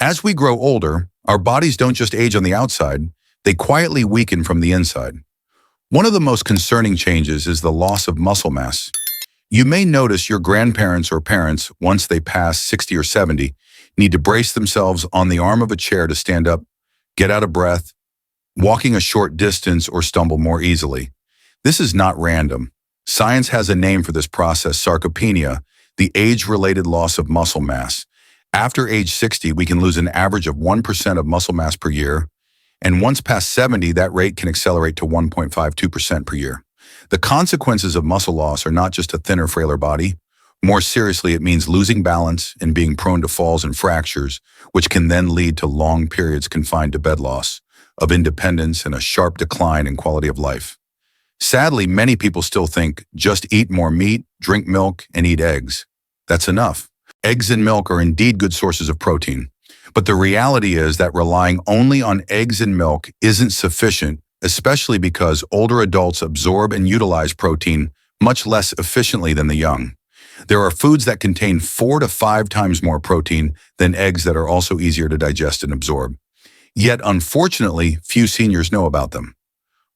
As we grow older, our bodies don't just age on the outside, they quietly weaken from the inside. One of the most concerning changes is the loss of muscle mass. You may notice your grandparents or parents, once they pass 60 or 70, need to brace themselves on the arm of a chair to stand up, get out of breath, walking a short distance, or stumble more easily. This is not random. Science has a name for this process: sarcopenia, the age-related loss of muscle mass. After age 60, we can lose an average of 1% of muscle mass per year, and once past 70, that rate can accelerate to 1.52% per year. The consequences of muscle loss are not just a thinner, frailer body. More seriously, it means losing balance and being prone to falls and fractures, which can then lead to long periods confined to bed loss, of independence, and a sharp decline in quality of life. Sadly, many people still think, just eat more meat, drink milk, and eat eggs. That's enough. Eggs and milk are indeed good sources of protein, but the reality is that relying only on eggs and milk isn't sufficient, especially because older adults absorb and utilize protein much less efficiently than the young. There are foods that contain 4 to 5 times more protein than eggs that are also easier to digest and absorb. Yet, unfortunately, few seniors know about them.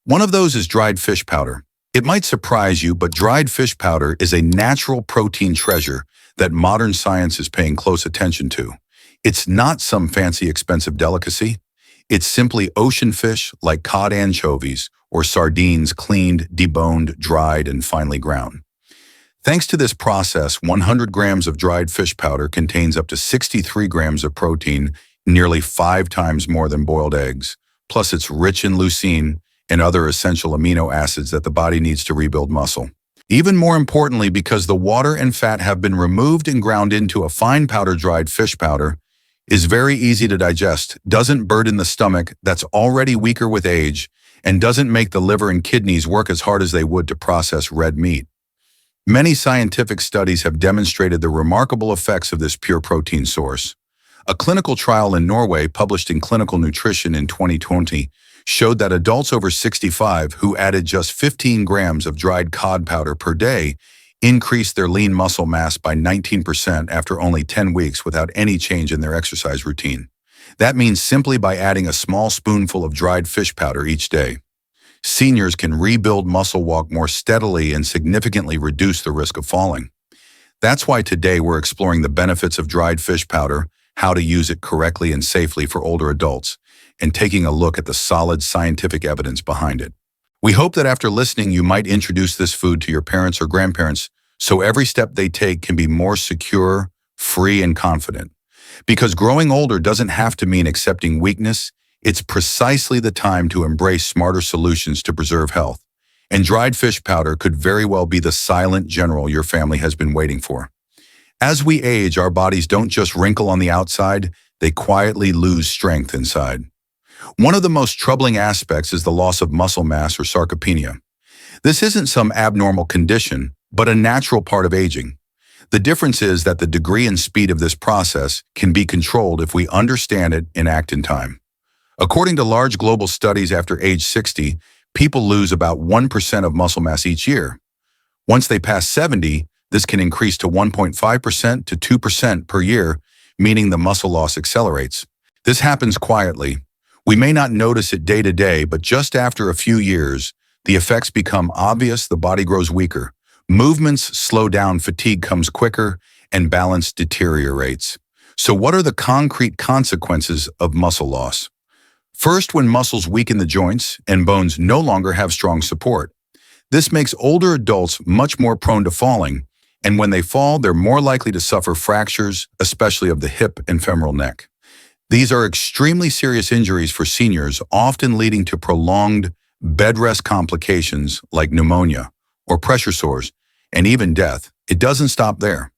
One of those is dried fish powder. It might surprise you, but dried fish powder is a natural protein treasure that modern science is paying close attention to. It's not some fancy, expensive delicacy. It's simply ocean fish like cod, anchovies, or sardines, cleaned, deboned, dried, and finely ground. Thanks to this process, 100 grams of dried fish powder contains up to 63 grams of protein, nearly 5 times more than boiled eggs. Plus, it's rich in leucine and other essential amino acids that the body needs to rebuild muscle. Even more importantly, because the water and fat have been removed and ground into a fine powder, dried fish powder is very easy to digest, doesn't burden the stomach that's already weaker with age, and doesn't make the liver and kidneys work as hard as they would to process red meat. Many scientific studies have demonstrated the remarkable effects of this pure protein source. A clinical trial in Norway published in Clinical Nutrition in 2020 showed that adults over 65 who added just 15 grams of dried cod powder per day increased their lean muscle mass by 19% after only 10 weeks without any change in their exercise routine. That means simply by adding a small spoonful of dried fish powder each day. Seniors can rebuild muscle, walk more steadily, and significantly reduce the risk of falling. That's why today we're exploring the benefits of dried fish powder, how to use it correctly and safely for older adults, and taking a look at the solid scientific evidence behind it. We hope that after listening, you might introduce this food to your parents or grandparents so every step they take can be more secure, free, and confident. Because growing older doesn't have to mean accepting weakness. It's precisely the time to embrace smarter solutions to preserve health. And dried fish powder could very well be the silent general your family has been waiting for. As we age, our bodies don't just wrinkle on the outside, they quietly lose strength inside. One of the most troubling aspects is the loss of muscle mass, or sarcopenia. This isn't some abnormal condition, but a natural part of aging. The difference is that the degree and speed of this process can be controlled if we understand it and act in time. According to large global studies, after age 60, people lose about 1% of muscle mass each year. Once they pass 70, this can increase to 1.5% to 2% per year, meaning the muscle loss accelerates. This happens quietly. We may not notice it day to day, but just after a few years, the effects become obvious. The body grows weaker. Movements slow down, fatigue comes quicker, and balance deteriorates. So what are the concrete consequences of muscle loss? First, when muscles weaken, the joints and bones no longer have strong support. This makes older adults much more prone to falling, and when they fall, they're more likely to suffer fractures, especially of the hip and femoral neck. These are extremely serious injuries for seniors, often leading to prolonged bed rest complications like pneumonia or pressure sores, and even death. It doesn't stop there.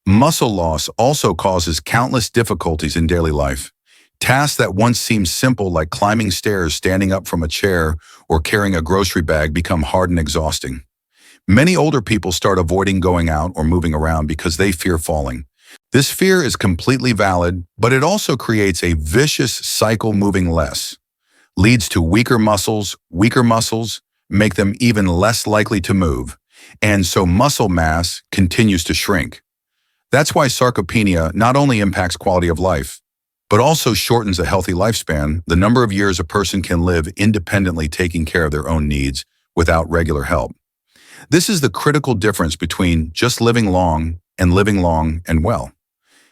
Muscle loss also causes countless difficulties in daily life. Tasks that once seemed simple, like climbing stairs, standing up from a chair, or carrying a grocery bag, become hard and exhausting. Many older people start avoiding going out or moving around because they fear falling. This fear is completely valid, but it also creates a vicious cycle. Moving less leads to weaker muscles make them even less likely to move, and so muscle mass continues to shrink. That's why sarcopenia not only impacts quality of life, but also shortens a healthy lifespan, the number of years a person can live independently taking care of their own needs without regular help. This is the critical difference between just living long and well.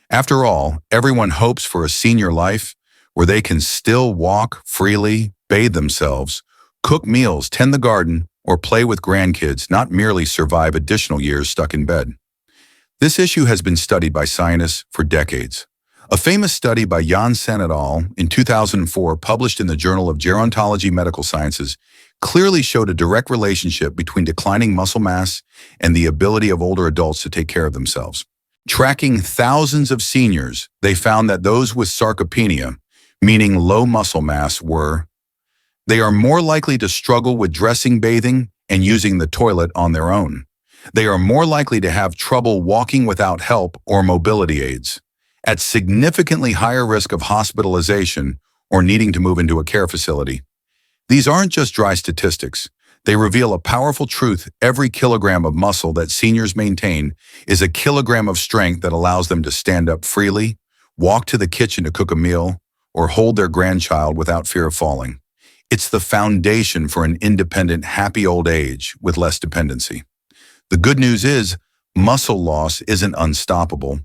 After all, everyone hopes for a senior life where they can still walk freely, bathe themselves, cook meals, tend the garden, or play with grandkids, not merely survive additional years stuck in bed. This issue has been studied by scientists for decades. A famous study by Janssen et al. In 2004, published in the Journal of Gerontology Medical Sciences, clearly showed a direct relationship between declining muscle mass and the ability of older adults to take care of themselves. Tracking thousands of seniors, they found that those with sarcopenia, meaning low muscle mass, they are more likely to struggle with dressing, bathing, and using the toilet on their own. They are more likely to have trouble walking without help or mobility aids, at significantly higher risk of hospitalization or needing to move into a care facility. These aren't just dry statistics. They reveal a powerful truth. Every kilogram of muscle that seniors maintain is a kilogram of strength that allows them to stand up freely, walk to the kitchen to cook a meal, or hold their grandchild without fear of falling. It's the foundation for an independent, happy old age with less dependency. The good news is, muscle loss isn't unstoppable.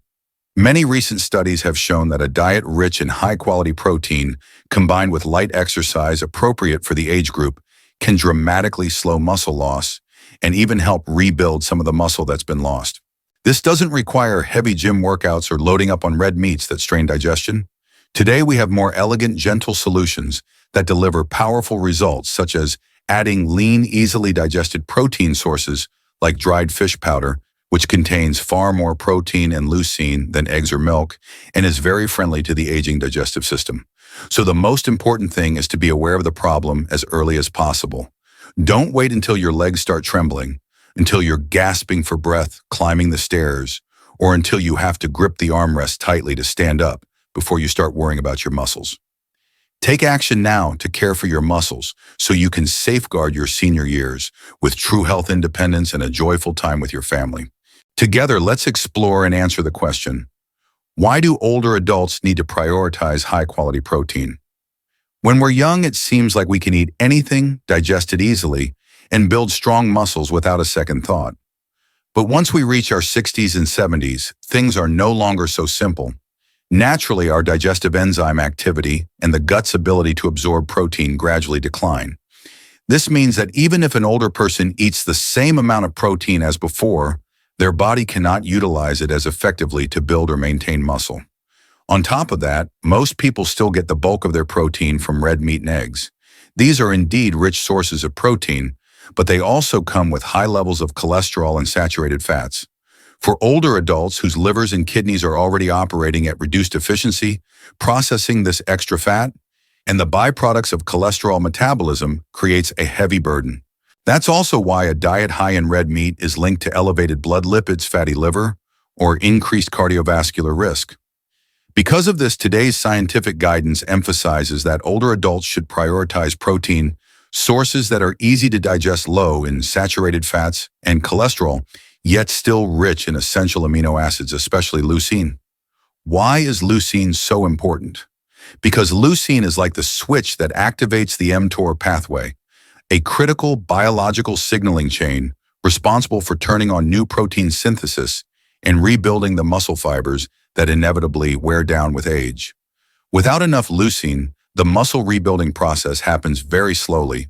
Many recent studies have shown that a diet rich in high-quality protein, combined with light exercise appropriate for the age group, can dramatically slow muscle loss and even help rebuild some of the muscle that's been lost. This doesn't require heavy gym workouts or loading up on red meats that strain digestion. Today, we have more elegant, gentle solutions that deliver powerful results, such as adding lean, easily digested protein sources like dried fish powder, which contains far more protein and leucine than eggs or milk and is very friendly to the aging digestive system. So the most important thing is to be aware of the problem as early as possible. Don't wait until your legs start trembling, until you're gasping for breath climbing the stairs, or until you have to grip the armrest tightly to stand up before you start worrying about your muscles. Take action now to care for your muscles so you can safeguard your senior years with true health independence and a joyful time with your family. Together, let's explore and answer the question, why do older adults need to prioritize high-quality protein? When we're young, it seems like we can eat anything, digest it easily, and build strong muscles without a second thought. But once we reach our 60s and 70s, things are no longer so simple. Naturally, our digestive enzyme activity and the gut's ability to absorb protein gradually decline. This means that even if an older person eats the same amount of protein as before, their body cannot utilize it as effectively to build or maintain muscle. On top of that, most people still get the bulk of their protein from red meat and eggs. These are indeed rich sources of protein, but they also come with high levels of cholesterol and saturated fats. For older adults whose livers and kidneys are already operating at reduced efficiency, processing this extra fat and the byproducts of cholesterol metabolism creates a heavy burden. That's also why a diet high in red meat is linked to elevated blood lipids, fatty liver, or increased cardiovascular risk. Because of this, today's scientific guidance emphasizes that older adults should prioritize protein sources that are easy to digest, low in saturated fats and cholesterol, yet still rich in essential amino acids, especially leucine. Why is leucine so important? Because leucine is like the switch that activates the mTOR pathway, a critical biological signaling chain responsible for turning on new protein synthesis and rebuilding the muscle fibers that inevitably wear down with age. Without enough leucine, the muscle rebuilding process happens very slowly.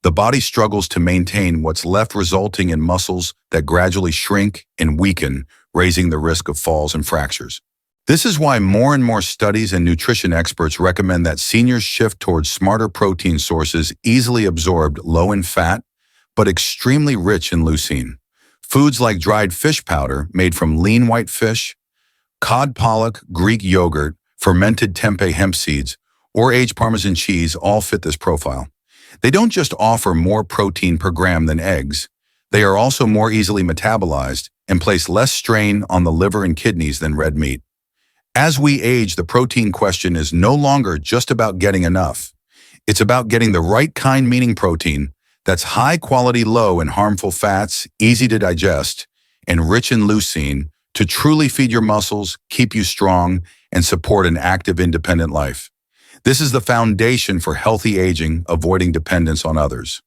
The body struggles to maintain what's left, resulting in muscles that gradually shrink and weaken, raising the risk of falls and fractures. This is why more and more studies and nutrition experts recommend that seniors shift towards smarter protein sources, easily absorbed, low in fat, but extremely rich in leucine. Foods like dried fish powder made from lean white fish, cod pollock, Greek yogurt, fermented tempeh hemp seeds, or aged Parmesan cheese all fit this profile. They don't just offer more protein per gram than eggs, they are also more easily metabolized and place less strain on the liver and kidneys than red meat. As we age, the protein question is no longer just about getting enough. It's about getting the right kind, meaning protein that's high quality, low in harmful fats, easy to digest, and rich in leucine to truly feed your muscles, keep you strong, and support an active, independent life. This is the foundation for healthy aging, avoiding dependence on others.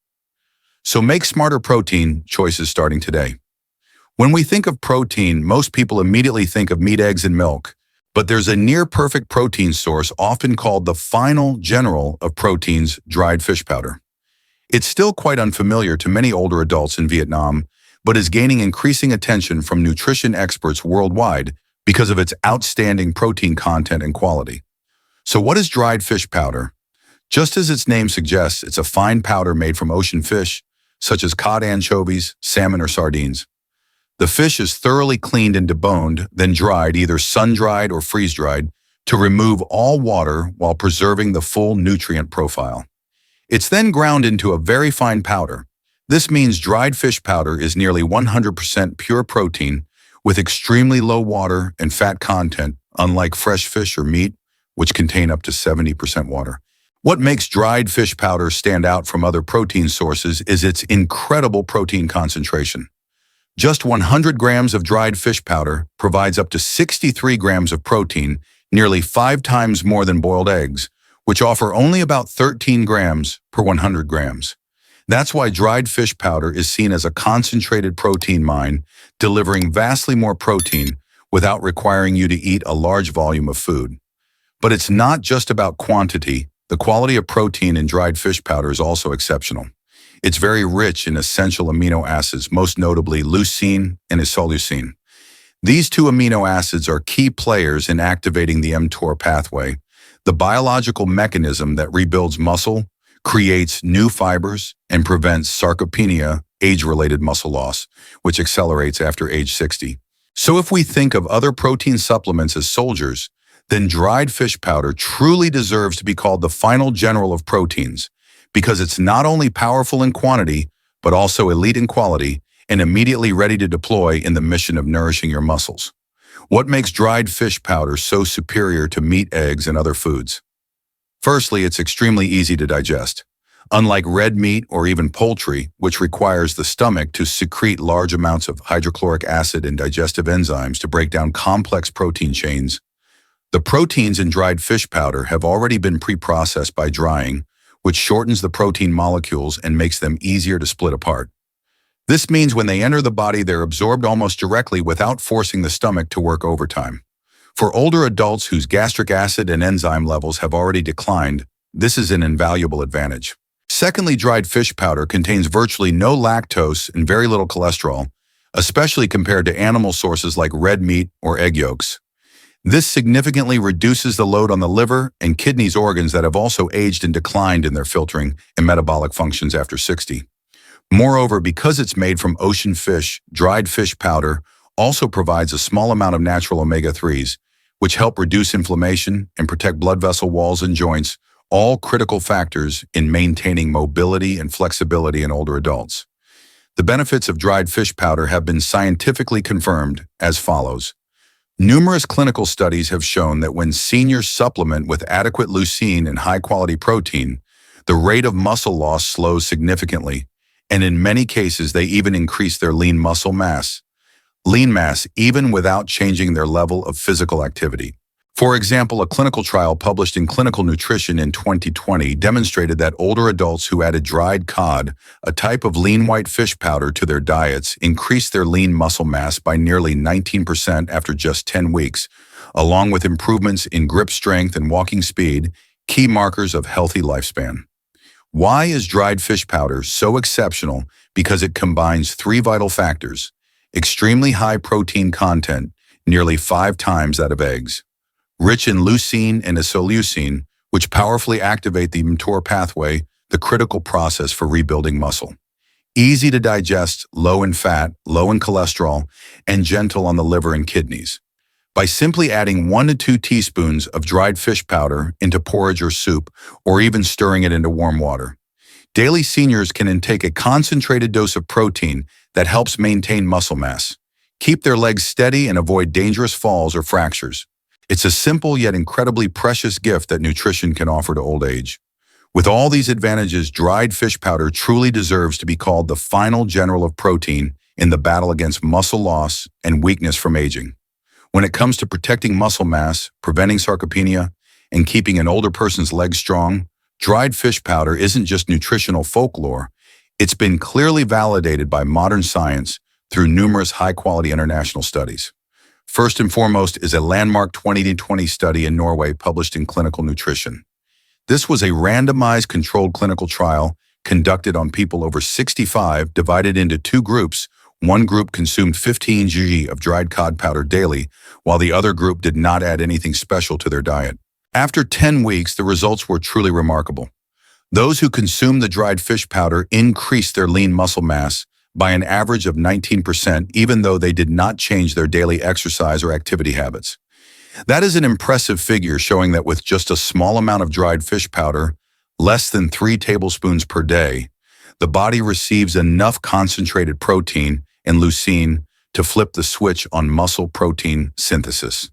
So make smarter protein choices starting today. When we think of protein, most people immediately think of meat, eggs, and milk. But there's a near-perfect protein source often called the final general of proteins, dried fish powder. It's still quite unfamiliar to many older adults in Vietnam, but is gaining increasing attention from nutrition experts worldwide because of its outstanding protein content and quality. So what is dried fish powder? Just as its name suggests, it's a fine powder made from ocean fish, such as cod, anchovies, salmon, or sardines. The fish is thoroughly cleaned and deboned, then dried, either sun-dried or freeze-dried, to remove all water while preserving the full nutrient profile. It's then ground into a very fine powder. This means dried fish powder is nearly 100% pure protein with extremely low water and fat content, unlike fresh fish or meat, which contain up to 70% water. What makes dried fish powder stand out from other protein sources is its incredible protein concentration. Just 100 grams of dried fish powder provides up to 63 grams of protein, nearly 5 times more than boiled eggs, which offer only about 13 grams per 100 grams. That's why dried fish powder is seen as a concentrated protein mine, delivering vastly more protein without requiring you to eat a large volume of food. But it's not just about quantity. The quality of protein in dried fish powder is also exceptional. It's very rich in essential amino acids, most notably leucine and isoleucine. These two amino acids are key players in activating the mTOR pathway, the biological mechanism that rebuilds muscle, creates new fibers, and prevents sarcopenia, age-related muscle loss, which accelerates after age 60. So if we think of other protein supplements as soldiers, then dried fish powder truly deserves to be called the final general of proteins, because it's not only powerful in quantity, but also elite in quality and immediately ready to deploy in the mission of nourishing your muscles. What makes dried fish powder so superior to meat, eggs, and other foods? Firstly, it's extremely easy to digest. Unlike red meat or even poultry, which requires the stomach to secrete large amounts of hydrochloric acid and digestive enzymes to break down complex protein chains, the proteins in dried fish powder have already been pre-processed by drying, which shortens the protein molecules and makes them easier to split apart. This means when they enter the body, they're absorbed almost directly without forcing the stomach to work overtime. For older adults whose gastric acid and enzyme levels have already declined, this is an invaluable advantage. Secondly, dried fish powder contains virtually no lactose and very little cholesterol, especially compared to animal sources like red meat or egg yolks. This significantly reduces the load on the liver and kidneys, organs that have also aged and declined in their filtering and metabolic functions after 60. Moreover, because it's made from ocean fish, dried fish powder also provides a small amount of natural omega-3s, which help reduce inflammation and protect blood vessel walls and joints, all critical factors in maintaining mobility and flexibility in older adults. The benefits of dried fish powder have been scientifically confirmed as follows. Numerous clinical studies have shown that when seniors supplement with adequate leucine and high-quality protein, the rate of muscle loss slows significantly, and in many cases they even increase their lean muscle mass. Lean mass even without changing their level of physical activity. For example, a clinical trial published in Clinical Nutrition in 2020 demonstrated that older adults who added dried cod, a type of lean white fish powder, to their diets increased their lean muscle mass by nearly 19% after just 10 weeks, along with improvements in grip strength and walking speed, key markers of healthy lifespan. Why is dried fish powder so exceptional? Because it combines 3 vital factors: extremely high protein content, nearly 5 times that of eggs; rich in leucine and isoleucine, which powerfully activate the mTOR pathway, the critical process for rebuilding muscle; easy to digest, low in fat, low in cholesterol, and gentle on the liver and kidneys. By simply adding 1 to 2 teaspoons of dried fish powder into porridge or soup, or even stirring it into warm water, daily seniors can intake a concentrated dose of protein that helps maintain muscle mass, keep their legs steady, and avoid dangerous falls or fractures. It's a simple yet incredibly precious gift that nutrition can offer to old age. With all these advantages, dried fish powder truly deserves to be called the final general of protein in the battle against muscle loss and weakness from aging. When it comes to protecting muscle mass, preventing sarcopenia, and keeping an older person's legs strong, dried fish powder isn't just nutritional folklore. It's been clearly validated by modern science through numerous high-quality international studies. First and foremost is a landmark 2020 study in Norway published in Clinical Nutrition. This was a randomized controlled clinical trial conducted on people over 65, divided into two groups. One group consumed 15 g of dried cod powder daily, while the other group did not add anything special to their diet. After 10 weeks, the results were truly remarkable. Those who consumed the dried fish powder increased their lean muscle mass by an average of 19%, even though they did not change their daily exercise or activity habits. That is an impressive figure, showing that with just a small amount of dried fish powder, less than 3 tablespoons per day, the body receives enough concentrated protein and leucine to flip the switch on muscle protein synthesis.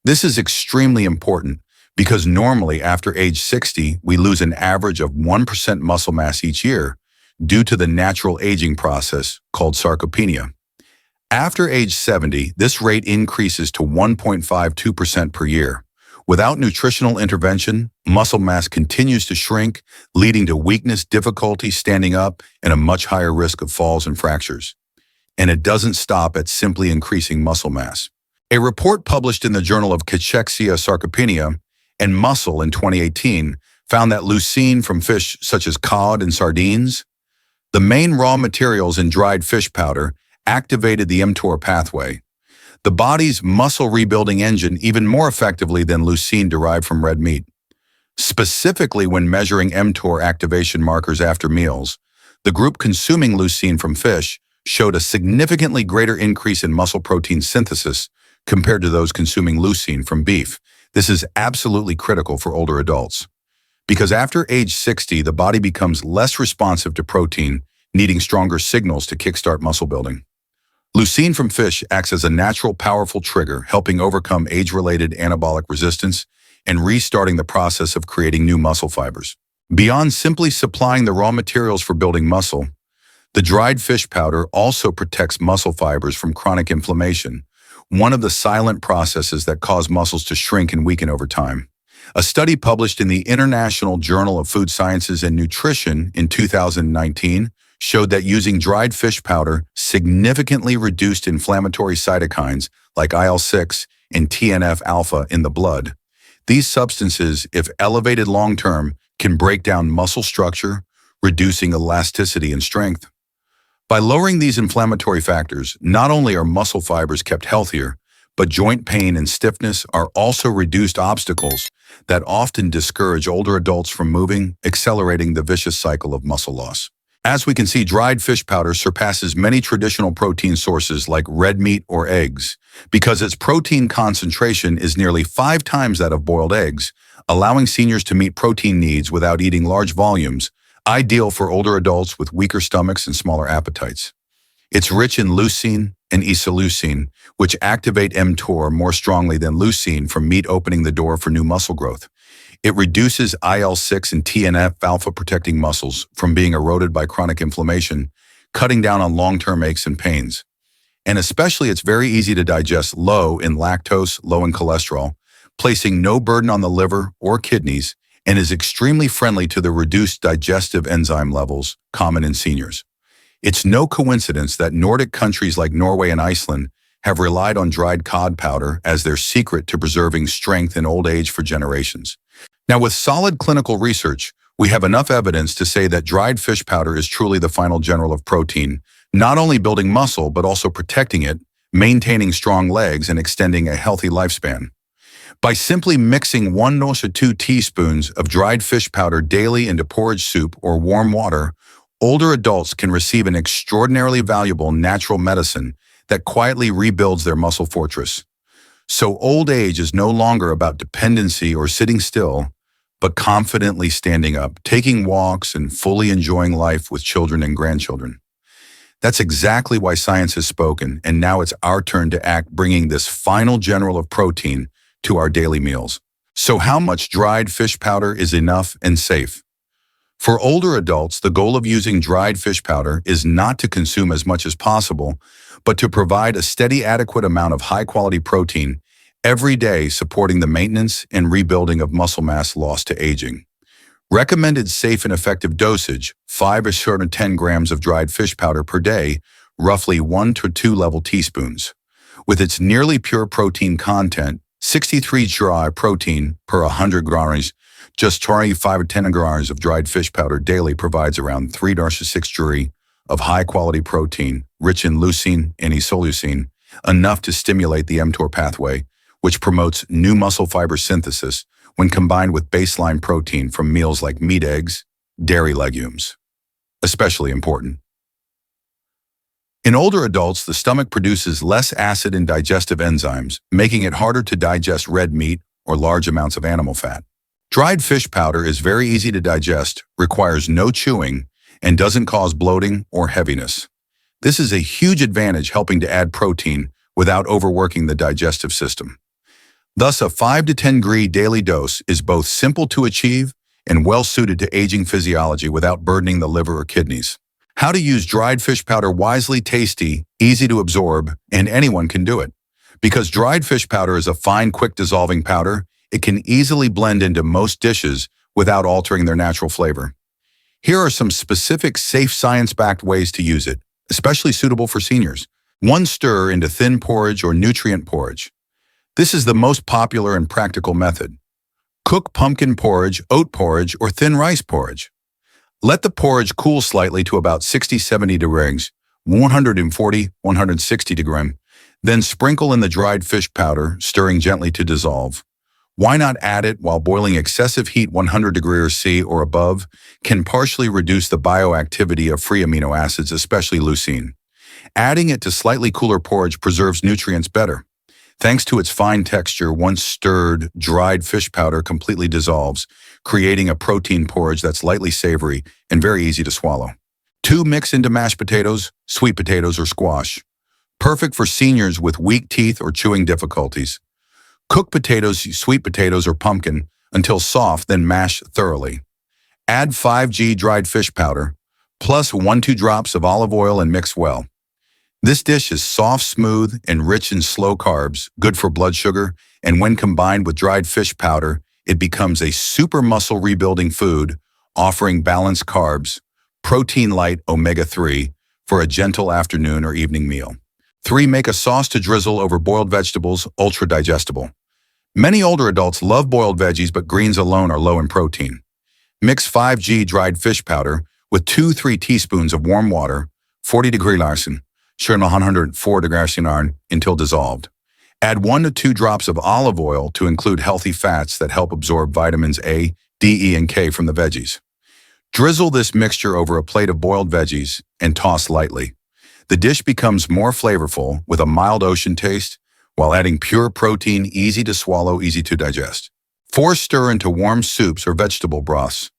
This is extremely important because normally after age 60, we lose an average of 1% muscle mass each year due to the natural aging process called sarcopenia. After age 70, this rate increases to 1.52% per year. Without nutritional intervention, muscle mass continues to shrink, leading to weakness, difficulty standing up, and a much higher risk of falls and fractures. And it doesn't stop at simply increasing muscle mass. A report published in the Journal of Cachexia, Sarcopenia, and Muscle in 2018 found that leucine from fish such as cod and sardines, the main raw materials in dried fish powder, activated the mTOR pathway, the body's muscle rebuilding engine, even more effectively than leucine derived from red meat. Specifically, when measuring mTOR activation markers after meals, the group consuming leucine from fish showed a significantly greater increase in muscle protein synthesis compared to those consuming leucine from beef. This is absolutely critical for older adults, because after age 60, the body becomes less responsive to protein, needing stronger signals to kickstart muscle building. Leucine from fish acts as a natural, powerful trigger, helping overcome age-related anabolic resistance and restarting the process of creating new muscle fibers. Beyond simply supplying the raw materials for building muscle, the dried fish powder also protects muscle fibers from chronic inflammation, one of the silent processes that cause muscles to shrink and weaken over time. A study published in the International Journal of Food Sciences and Nutrition in 2019 showed that using dried fish powder significantly reduced inflammatory cytokines like IL-6 and TNF-alpha in the blood. These substances, if elevated long-term, can break down muscle structure, reducing elasticity and strength. By lowering these inflammatory factors, not only are muscle fibers kept healthier, but joint pain and stiffness are also reduced, obstacles that often discourage older adults from moving, accelerating the vicious cycle of muscle loss. As we can see, dried fish powder surpasses many traditional protein sources like red meat or eggs because its protein concentration is nearly 5 times that of boiled eggs, allowing seniors to meet protein needs without eating large volumes, ideal for older adults with weaker stomachs and smaller appetites. It's rich in leucine and isoleucine, which activate mTOR more strongly than leucine from meat, opening the door for new muscle growth. It reduces IL-6 and TNF-alpha, protecting muscles from being eroded by chronic inflammation, cutting down on long-term aches and pains. And especially, it's very easy to digest, low in lactose, low in cholesterol, placing no burden on the liver or kidneys, and is extremely friendly to the reduced digestive enzyme levels common in seniors. It's no coincidence that Nordic countries like Norway and Iceland have relied on dried cod powder as their secret to preserving strength in old age for generations. Now, with solid clinical research, we have enough evidence to say that dried fish powder is truly the final general of protein, not only building muscle, but also protecting it, maintaining strong legs, and extending a healthy lifespan. By simply mixing 1 to 2 teaspoons of dried fish powder daily into porridge soup or warm water, older adults can receive an extraordinarily valuable natural medicine that quietly rebuilds their muscle fortress. So old age is no longer about dependency or sitting still, but confidently standing up, taking walks, and fully enjoying life with children and grandchildren. That's exactly why science has spoken, and now it's our turn to act, bringing this final general of protein to our daily meals. So how much dried fish powder is enough and safe? For older adults, the goal of using dried fish powder is not to consume as much as possible, but to provide a steady, adequate amount of high-quality protein every day, supporting the maintenance and rebuilding of muscle mass lost to aging. Recommended safe and effective dosage, 5 to 10 grams of dried fish powder per day, roughly 1 to 2 level teaspoons. With its nearly pure protein content, 63 dry protein per 100 grams, just 5 to 10 grams of dried fish powder daily provides around 3 to 6 grams of high-quality protein, rich in leucine and isoleucine, enough to stimulate the mTOR pathway, which promotes new muscle fiber synthesis when combined with baseline protein from meals like meat, eggs, dairy, legumes. Especially important. In older adults, the stomach produces less acid and digestive enzymes, making it harder to digest red meat or large amounts of animal fat. Dried fish powder is very easy to digest, requires no chewing, and doesn't cause bloating or heaviness. This is a huge advantage, helping to add protein without overworking the digestive system. Thus, a 5 to 10 gram daily dose is both simple to achieve and well-suited to aging physiology without burdening the liver or kidneys. How to use dried fish powder wisely: tasty, easy to absorb, and anyone can do it. Because dried fish powder is a fine, quick-dissolving powder, it can easily blend into most dishes without altering their natural flavor. Here are some specific, safe, science-backed ways to use it, especially suitable for seniors. 1. Stir into thin porridge or nutrient porridge. This is the most popular and practical method. Cook pumpkin porridge, oat porridge, or thin rice porridge. Let the porridge cool slightly to about 60-70 degrees, 140-160 degrees, then sprinkle in the dried fish powder, stirring gently to dissolve. Why not add it while boiling? Excessive heat, 100 degrees C or above, can partially reduce the bioactivity of free amino acids, especially leucine. Adding it to slightly cooler porridge preserves nutrients better. Thanks to its fine texture, once stirred, dried fish powder completely dissolves, creating a protein porridge that's lightly savory and very easy to swallow. 2. Mix into mashed potatoes, sweet potatoes, or squash. Perfect for seniors with weak teeth or chewing difficulties. Cook potatoes, sweet potatoes, or pumpkin until soft, then mash thoroughly. Add 5 grams dried fish powder, plus 1-2 drops of olive oil and mix well. This dish is soft, smooth, and rich in slow carbs, good for blood sugar, and when combined with dried fish powder, it becomes a super muscle rebuilding food, offering balanced carbs, protein-light omega-3 for a gentle afternoon or evening meal. 3. Make a sauce to drizzle over boiled vegetables, ultra digestible. Many older adults love boiled veggies, but greens alone are low in protein. Mix 5 grams dried fish powder with 2-3 teaspoons of warm water, 40 degrees Celsius, 104 degrees Celsius until dissolved. Add 1 to 2 drops of olive oil to include healthy fats that help absorb vitamins A, D, E, and K from the veggies. Drizzle this mixture over a plate of boiled veggies and toss lightly. The dish becomes more flavorful with a mild ocean taste while adding pure protein, easy to swallow, easy to digest. 4. Stir into warm soups or vegetable broths.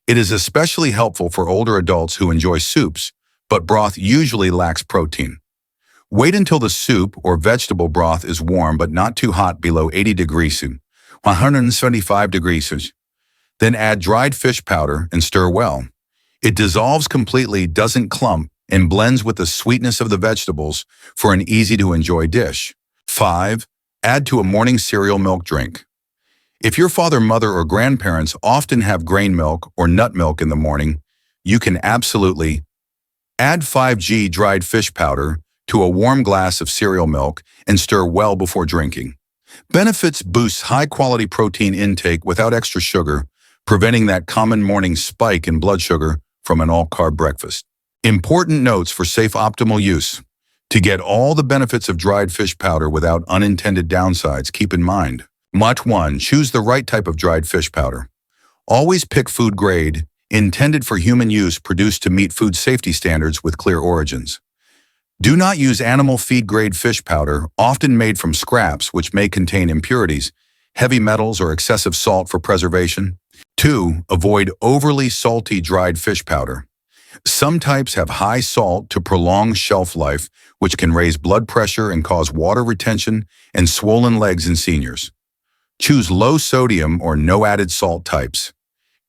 It is especially helpful for older adults who enjoy soups, but broth usually lacks protein. Wait until the soup or vegetable broth is warm but not too hot, below 80 degrees Celsius, 175 degrees Celsius. Then add dried fish powder and stir well. It dissolves completely, doesn't clump, and blends with the sweetness of the vegetables for an easy-to-enjoy dish. 5. Add to a morning cereal milk drink. If your father, mother, or grandparents often have grain milk or nut milk in the morning, you can absolutely add 5 grams dried fish powder to a warm glass of cereal milk and stir well before drinking. Benefits: boosts high-quality protein intake without extra sugar, preventing that common morning spike in blood sugar from an all-carb breakfast. Important notes for safe, optimal use. To get all the benefits of dried fish powder without unintended downsides, keep in mind: 1. Choose the right type of dried fish powder. Always pick food grade, intended for human use, produced to meet food safety standards with clear origins. Do not use animal feed grade fish powder, often made from scraps, which may contain impurities, heavy metals, or excessive salt for preservation. 2. Avoid overly salty dried fish powder. Some types have high salt to prolong shelf life, which can raise blood pressure and cause water retention and swollen legs in seniors. Choose low sodium or no added salt types.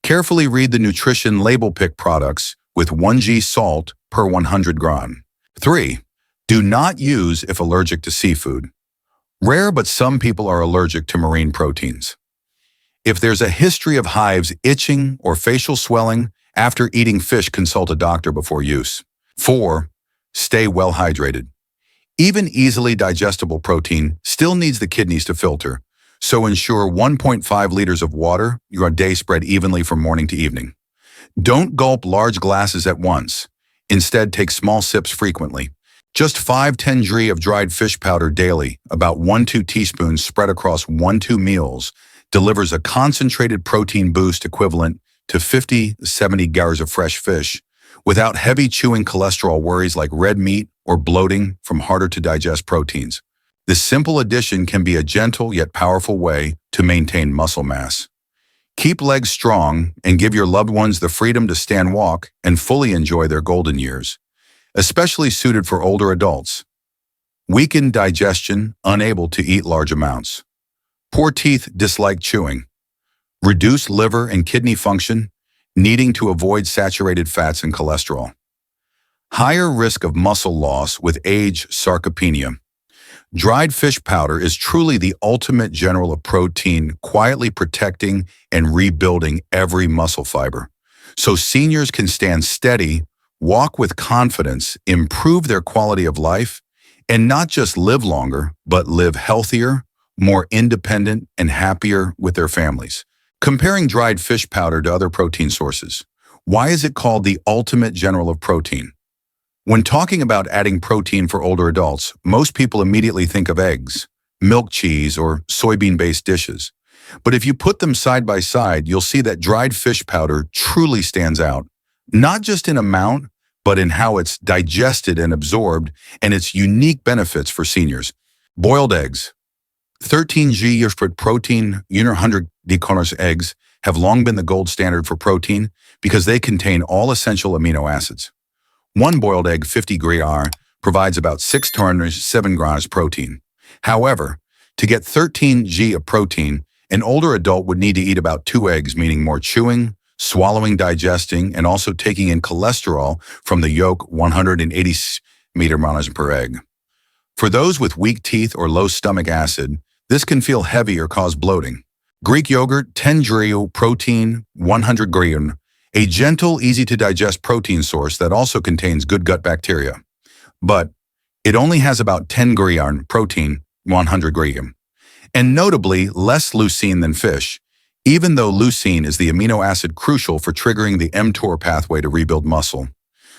Carefully read the nutrition label. Pick products with 1 gram salt per 100 grams. 3. Do not use if allergic to seafood. Rare, but some people are allergic to marine proteins. If there's a history of hives, itching, or facial swelling after eating fish, consult a doctor before use. 4. Stay well hydrated. Even easily digestible protein still needs the kidneys to filter, so ensure 1.5 liters of water your day spread evenly from morning to evening. Don't gulp large glasses at once. Instead, take small sips frequently. Just 5-10 g of dried fish powder daily, about 1-2 teaspoons spread across 1-2 meals, delivers a concentrated protein boost equivalent to 50-70 gars of fresh fish, without heavy chewing cholesterol worries like red meat or bloating from harder to digest proteins. This simple addition can be a gentle yet powerful way to maintain muscle mass. Keep legs strong and give your loved ones the freedom to stand, walk, and fully enjoy their golden years. Especially suited for older adults. Weakened digestion, unable to eat large amounts. Poor teeth, dislike chewing. Reduced liver and kidney function, needing to avoid saturated fats and cholesterol. Higher risk of muscle loss with age, sarcopenia. Dried fish powder is truly the ultimate general of protein, quietly protecting and rebuilding every muscle fiber. So seniors can stand steady, walk with confidence, improve their quality of life, and not just live longer, but live healthier, more independent, and happier with their families. Comparing dried fish powder to other protein sources. Why is it called the ultimate general of protein? When talking about adding protein for older adults, most people immediately think of eggs, milk cheese, or soybean-based dishes. But if you put them side by side, you'll see that dried fish powder truly stands out, not just in amount, but in how it's digested and absorbed, and its unique benefits for seniors. Boiled eggs. 13 g of protein, 100 deconos eggs have long been the gold standard for protein because they contain all essential amino acids. One boiled egg, 50 gr, provides about 6 to 7 grams protein. However, to get 13 g of protein, an older adult would need to eat about 2 eggs, meaning more chewing, swallowing, digesting, and also taking in cholesterol from the yolk, 180 mg per egg. For those with weak teeth or low stomach acid, this can feel heavy or cause bloating. Greek yogurt, 10 g protein, 100 g, a gentle, easy-to-digest protein source that also contains good gut bacteria. But it only has about 10 g protein, 100 g, and notably less leucine than fish, even though leucine is the amino acid crucial for triggering the mTOR pathway to rebuild muscle.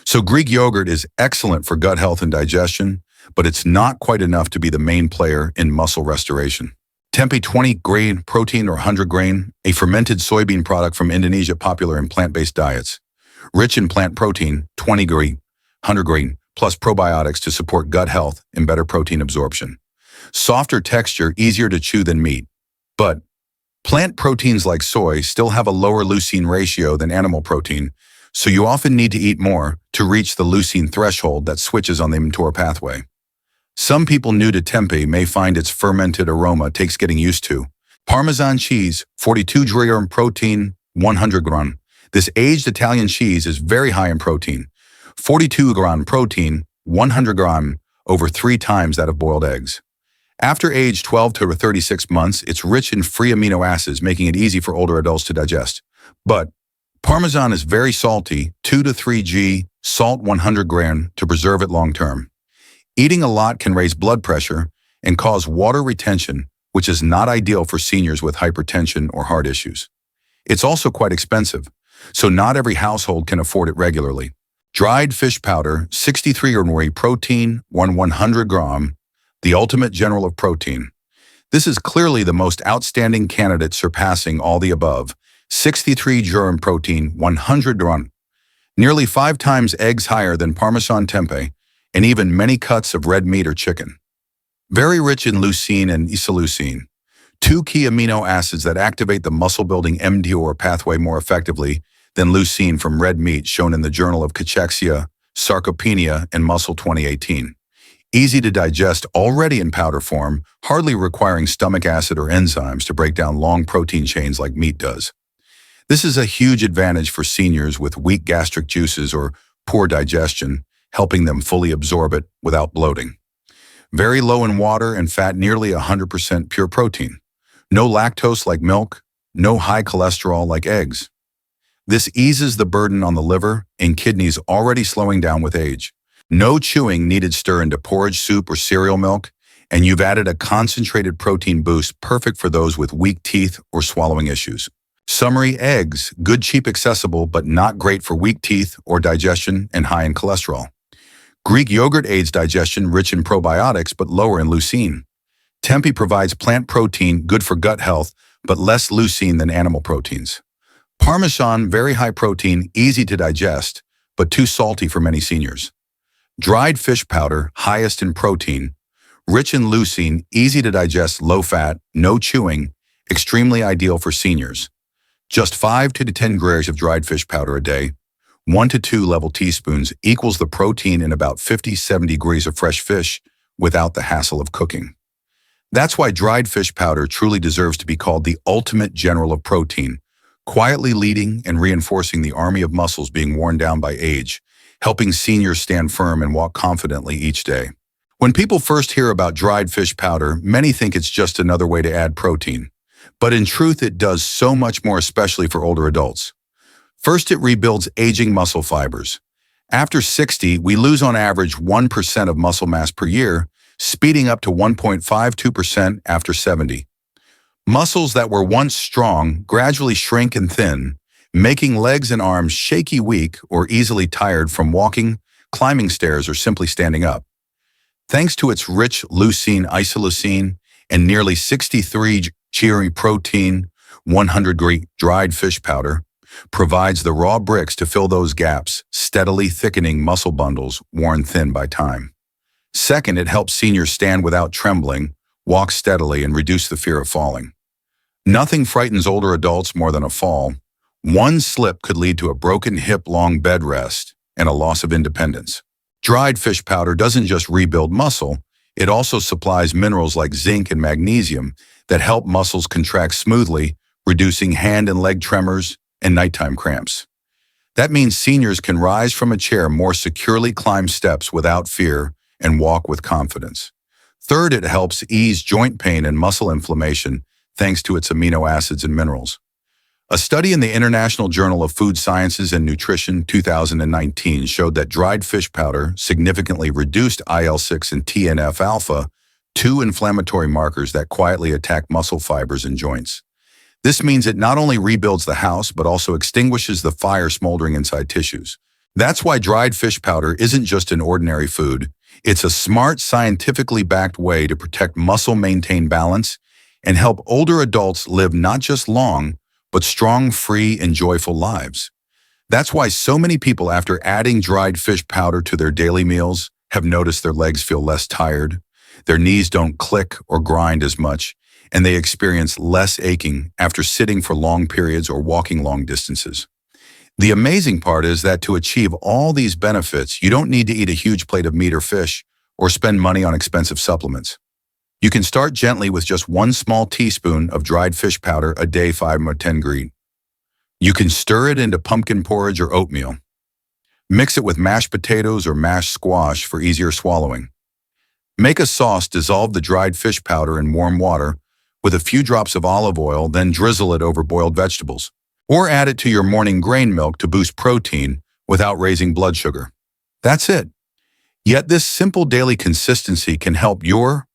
So Greek yogurt is excellent for gut health and digestion, but it's not quite enough to be the main player in muscle restoration. Tempeh 20 grain protein or 100 grain, a fermented soybean product from Indonesia popular in plant-based diets. Rich in plant protein, 20 grain, 100 grain, plus probiotics to support gut health and better protein absorption. Softer texture, easier to chew than meat. But plant proteins like soy still have a lower leucine ratio than animal protein, so you often need to eat more to reach the leucine threshold that switches on the mTOR pathway. Some people new to tempeh may find its fermented aroma takes getting used to. Parmesan cheese, 42 g protein, 100 g. This aged Italian cheese is very high in protein. 42 g protein, 100 g, over 3 times that of boiled eggs. After age 12 to 36 months, it's rich in free amino acids, making it easy for older adults to digest. But Parmesan is very salty, 2 to 3 g, salt 100 g to preserve it long term. Eating a lot can raise blood pressure and cause water retention, which is not ideal for seniors with hypertension or heart issues. It's also quite expensive, so not every household can afford it regularly. Dried fish powder, 63 g protein, 100 g, the ultimate general of protein. This is clearly the most outstanding candidate, surpassing all the above. 63 g protein, 100 g, nearly 5 times eggs higher than Parmesan tempeh, and even many cuts of red meat or chicken. Very rich in leucine and isoleucine, 2 key amino acids that activate the muscle-building mTOR pathway more effectively than leucine from red meat, shown in the Journal of Cachexia, Sarcopenia, and Muscle 2018. Easy to digest, already in powder form, hardly requiring stomach acid or enzymes to break down long protein chains like meat does. This is a huge advantage for seniors with weak gastric juices or poor digestion, helping them fully absorb it without bloating. Very low in water and fat, nearly 100% pure protein. No lactose like milk, no high cholesterol like eggs. This eases the burden on the liver and kidneys already slowing down with age. No chewing needed stir into porridge soup or cereal milk, and you've added a concentrated protein boost perfect for those with weak teeth or swallowing issues. Summary: eggs, good, cheap, accessible, but not great for weak teeth or digestion and high in cholesterol. Greek yogurt aids digestion, rich in probiotics, but lower in leucine. Tempeh provides plant protein, good for gut health, but less leucine than animal proteins. Parmesan, very high protein, easy to digest, but too salty for many seniors. Dried fish powder, highest in protein, rich in leucine, easy to digest, low fat, no chewing, extremely ideal for seniors. Just 5 to 10 grams of dried fish powder a day, 1 to 2 level teaspoons equals the protein in about 50-70 degrees of fresh fish without the hassle of cooking. That's why dried fish powder truly deserves to be called the ultimate general of protein, quietly leading and reinforcing the army of muscles being worn down by age, helping seniors stand firm and walk confidently each day. When people first hear about dried fish powder, many think it's just another way to add protein. But in truth, it does so much more, especially for older adults. First, it rebuilds aging muscle fibers. After 60, we lose on average 1% of muscle mass per year, speeding up to 1.52% after 70. Muscles that were once strong gradually shrink and thin, making legs and arms shaky, weak, or easily tired from walking, climbing stairs, or simply standing up. Thanks to its rich leucine, isoleucine, and nearly 63 cheery protein, 100 dried fish powder provides the raw bricks to fill those gaps, steadily thickening muscle bundles worn thin by time. Second, it helps seniors stand without trembling, walk steadily, and reduce the fear of falling. Nothing frightens older adults more than a fall. One slip could lead to a broken hip-long bed rest and a loss of independence. Dried fish powder doesn't just rebuild muscle, it also supplies minerals like zinc and magnesium that help muscles contract smoothly, reducing hand and leg tremors and nighttime cramps. That means seniors can rise from a chair more securely, climb steps without fear, and walk with confidence. Third, it helps ease joint pain and muscle inflammation thanks to its amino acids and minerals. A study in the International Journal of Food Sciences and Nutrition 2019 showed that dried fish powder significantly reduced IL-6 and TNF-alpha, two inflammatory markers that quietly attack muscle fibers and joints. This means it not only rebuilds the house, but also extinguishes the fire smoldering inside tissues. That's why dried fish powder isn't just an ordinary food. It's a smart, scientifically backed way to protect muscle, maintain balance, and help older adults live not just long, but strong, free, and joyful lives. That's why so many people, after adding dried fish powder to their daily meals, have noticed their legs feel less tired, their knees don't click or grind as much, and they experience less aching after sitting for long periods or walking long distances. The amazing part is that to achieve all these benefits, you don't need to eat a huge plate of meat or fish or spend money on expensive supplements. You can start gently with just 1 small teaspoon of dried fish powder a day, 5 or 10 green. You can stir it into pumpkin porridge or oatmeal. Mix it with mashed potatoes or mashed squash for easier swallowing. Make a sauce, dissolve the dried fish powder in warm water with a few drops of olive oil, then drizzle it over boiled vegetables. Or add it to your morning grain milk to boost protein without raising blood sugar. That's it. Yet this simple daily consistency can help your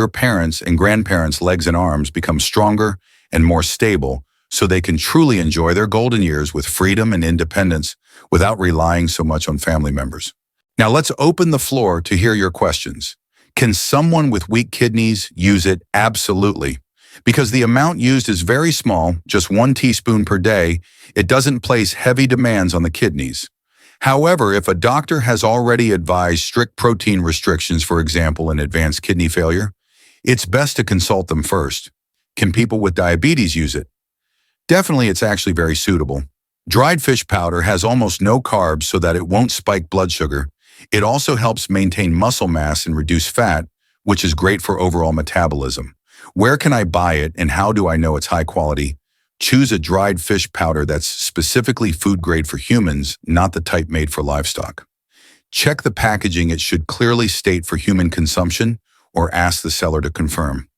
parents' and grandparents' legs and arms become stronger and more stable so they can truly enjoy their golden years with freedom and independence without relying so much on family members. Now let's open the floor to hear your questions. Can someone with weak kidneys use it? Absolutely. Because the amount used is very small, just 1 teaspoon per day, it doesn't place heavy demands on the kidneys. However, if a doctor has already advised strict protein restrictions, for example, in advanced kidney failure, it's best to consult them first. Can people with diabetes use it? Definitely, it's actually very suitable. Dried fish powder has almost no carbs so that it won't spike blood sugar. It also helps maintain muscle mass and reduce fat, which is great for overall metabolism. Where can I buy it and how do I know it's high quality? Choose a dried fish powder that's specifically food grade for humans, not the type made for livestock. Check the packaging. It should clearly state for human consumption or ask the seller to confirm.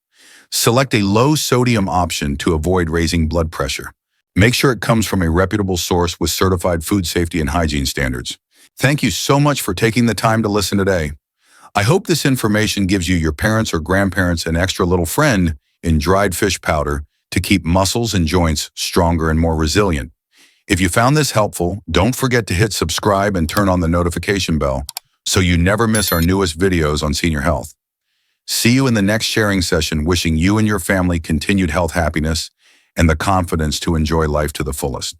Select a low-sodium option to avoid raising blood pressure. Make sure it comes from a reputable source with certified food safety and hygiene standards. Thank you so much for taking the time to listen today. I hope this information gives you, your parents or grandparents, an extra little friend in dried fish powder to keep muscles and joints stronger and more resilient. If you found this helpful, don't forget to hit subscribe and turn on the notification bell so you never miss our newest videos on senior health. See you in the next sharing session, wishing you and your family continued health, happiness, and the confidence to enjoy life to the fullest.